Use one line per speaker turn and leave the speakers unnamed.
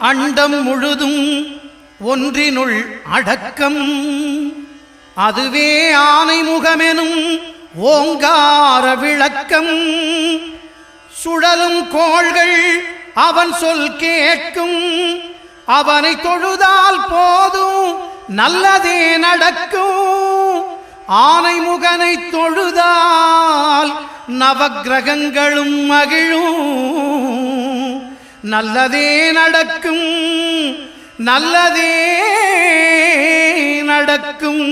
அண்டம் முழுதும் ஒன்றினுள் அடக்கம். அதுவே ஆனை முகமெனும் ஓங்கார விளக்கம். சுழலும் கோள்கள் அவன் சொல் கேட்கும். அவனை தொழுதால் போதும் நல்லதே நடக்கும். ஆனை முகனை தொழுதால் நவக்கிரகங்களும் மகிழும். நல்லதே நடக்கும், நல்லதே நடக்கும்.